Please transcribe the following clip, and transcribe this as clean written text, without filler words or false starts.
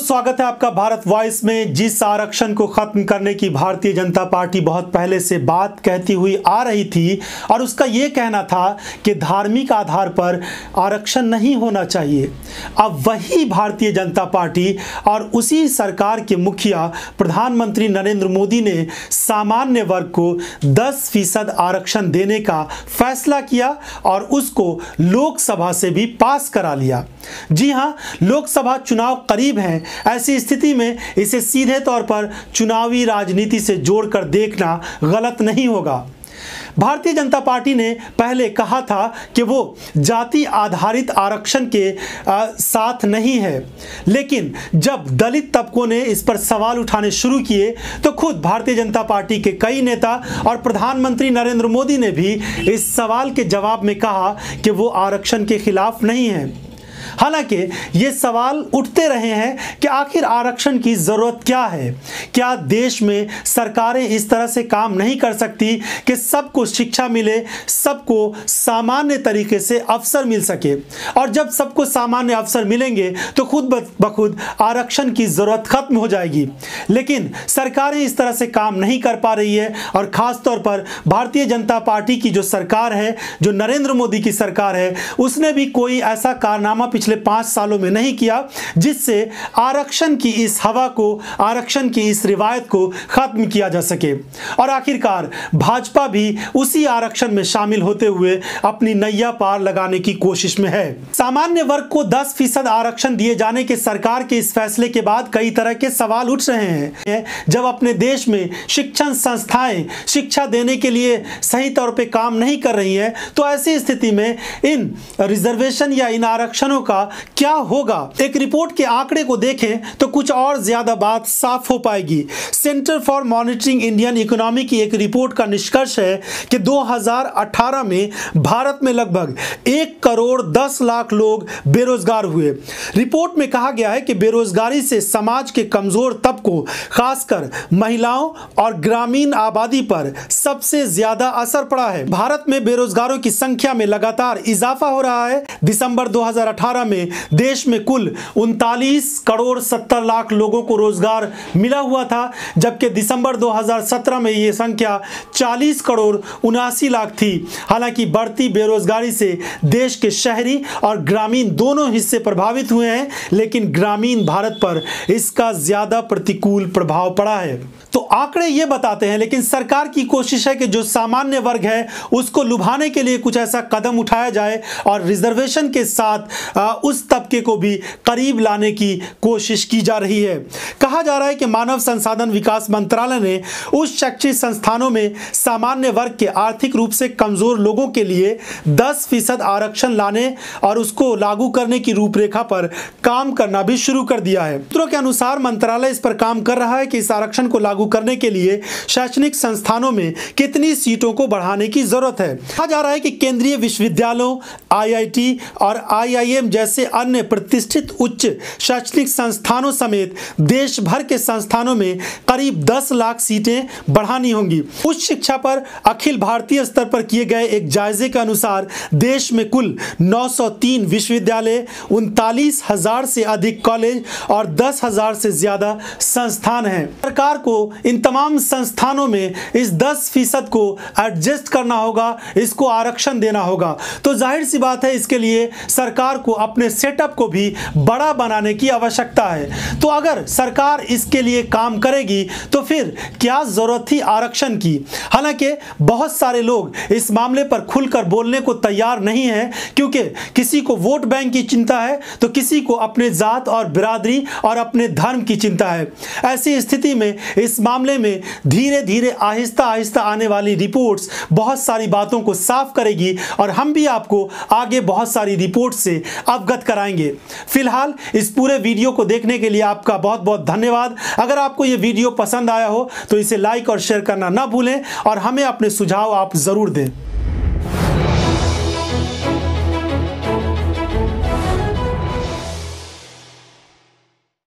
स्वागत है आपका भारत वॉइस में। जिस आरक्षण को खत्म करने की भारतीय जनता पार्टी बहुत पहले से बात कहती हुई आ रही थी और उसका ये कहना था कि धार्मिक आधार पर आरक्षण नहीं होना चाहिए, अब वही भारतीय जनता पार्टी और उसी सरकार के मुखिया प्रधानमंत्री नरेंद्र मोदी ने सामान्य वर्ग को 10% आरक्षण देने का फैसला किया और उसको लोकसभा से भी पास करा लिया। जी हाँ, लोकसभा चुनाव करीब हैं। ऐसी स्थिति में इसे सीधे तौर पर चुनावी राजनीति से जोड़कर देखना गलत नहीं होगा। भारतीय जनता पार्टी ने पहले कहा था कि वो जाति आधारित आरक्षण के साथ नहीं है, लेकिन जब दलित तबकों ने इस पर सवाल उठाने शुरू किए तो खुद भारतीय जनता पार्टी के कई नेता और प्रधानमंत्री नरेंद्र मोदी ने भी इस सवाल के जवाब में कहा कि वो आरक्षण के खिलाफ नहीं है। हालांकि ये सवाल उठते रहे हैं कि आखिर आरक्षण की ज़रूरत क्या है। क्या देश में सरकारें इस तरह से काम नहीं कर सकती कि सबको शिक्षा मिले, सबको सामान्य तरीके से अवसर मिल सके, और जब सबको सामान्य अवसर मिलेंगे तो खुद ब खुद आरक्षण की ज़रूरत खत्म हो जाएगी। लेकिन सरकारें इस तरह से काम नहीं कर पा रही है और ख़ास तौर पर भारतीय जनता पार्टी की जो सरकार है, जो नरेंद्र मोदी की सरकार है, उसने भी कोई ऐसा कारनामा पिछले 5 सालों में नहीं किया जिससे आरक्षण की इस हवा को, आरक्षण की इस रिवायत को खत्म किया जा सके। और आखिरकार भाजपा भी उसी आरक्षण में शामिल होते हुए अपनी नैया पार लगाने की कोशिश में है। सामान्य वर्ग को 10% आरक्षण दिए जाने के सरकार के इस फैसले के बाद कई तरह के सवाल उठ रहे हैं। जब अपने देश में शिक्षण संस्थाएं शिक्षा देने के लिए सही तौर पे काम नहीं कर रही हैं, तो ऐसी स्थिति में इन रिजर्वेशन या इन आरक्षणों का क्या होगा। एक रिपोर्ट के आंकड़े को देखें तो कुछ और ज्यादा बात साफ हो पाएगी। Centre for monitoring Indian economy की एक रिपोर्ट का निष्कर्ष है कि 2018 में भारत में लगभग 1 करोड़ 10 लाख लोग बेरोजगार हुए। रिपोर्ट में कहा गया है कि बेरोजगारी से समाज के कमजोर तबकों, खासकर महिलाओं और ग्रामीण आबादी पर सबसे ज्यादा असर पड़ा है। भारत में बेरोजगारों की संख्या में लगातार इजाफा हो रहा है। दिसंबर 2018 में देश में कुल 39 करोड़ 70 लाख लोगों को रोजगार मिला हुआ था, जबकि दिसंबर 2017 में यह संख्या 40 करोड़ 79 लाख थी। हालांकि बढ़ती बेरोजगारी से देश के शहरी और ग्रामीण दोनों हिस्से प्रभावित हुए हैं, लेकिन ग्रामीण भारत पर इसका ज्यादा प्रतिकूल प्रभाव पड़ा है। तो आंकड़े ये बताते हैं, लेकिन सरकार की कोशिश है कि जो सामान्य वर्ग है उसको लुभाने के लिए कुछ ऐसा कदम उठाया जाए और रिजर्वेशन के साथ उस तबके को भी करीब लाने की कोशिश की जा रही है। कहा जा रहा है कि मानव संसाधन विकास मंत्रालय ने उस शैक्षिक संस्थानों में सामान्य वर्ग के आर्थिक रूप से कमजोर लोगों के लिए 10% आरक्षण लाने और उसको लागू करने की रूपरेखा पर काम करना भी शुरू कर दिया है। सूत्रों के अनुसार मंत्रालय इस पर काम कर रहा है कि इस आरक्षण को लागू करने के लिए शैक्षणिक संस्थानों में कितनी सीटों को बढ़ाने की जरूरत है। कहा जा रहा है कि केंद्रीय विश्वविद्यालयों, आईआईटी और आईआईएम जैसे अन्य प्रतिष्ठित उच्च शैक्षणिक संस्थानों समेत देश भर के संस्थानों में करीब 10 लाख सीटें बढ़ानी होंगी। उच्च शिक्षा पर अखिल भारतीय स्तर पर किए गए एक जायजे के अनुसार देश में कुल 903 विश्वविद्यालय, 39,000 से अधिक कॉलेज और 10,000 से ज्यादा संस्थान हैं। सरकार को इन तमाम संस्थानों में इस 10% को एडजस्ट करना होगा, इसको आरक्षण देना होगा। तो जाहिर सी बात है, इसके लिए सरकार को अपने सेटअप को भी बड़ा बनाने की आवश्यकता है। तो अगर सरकार इसके लिए काम करेगी तो फिर क्या जरूरत थी आरक्षण की। हालांकि बहुत सारे लोग इस मामले पर खुलकर बोलने को तैयार नहीं है, क्योंकि किसी को वोट बैंक की चिंता है तो किसी को अपने जात और बिरादरी और अपने धर्म की चिंता है। ऐसी स्थिति में इस मामले में धीरे धीरे आहिस्ता आहिस्ता आने वाली रिपोर्ट्स बहुत सारी बातों को साफ करेगी और हम भी आपको आगे बहुत सारी रिपोर्ट से अवगत कराएंगे। फिलहाल इस पूरे वीडियो को देखने के लिए आपका बहुत बहुत धन्यवाद। अगर आपको ये वीडियो पसंद आया हो तो इसे लाइक और शेयर करना ना भूलें और हमें अपने सुझाव आप जरूर दें।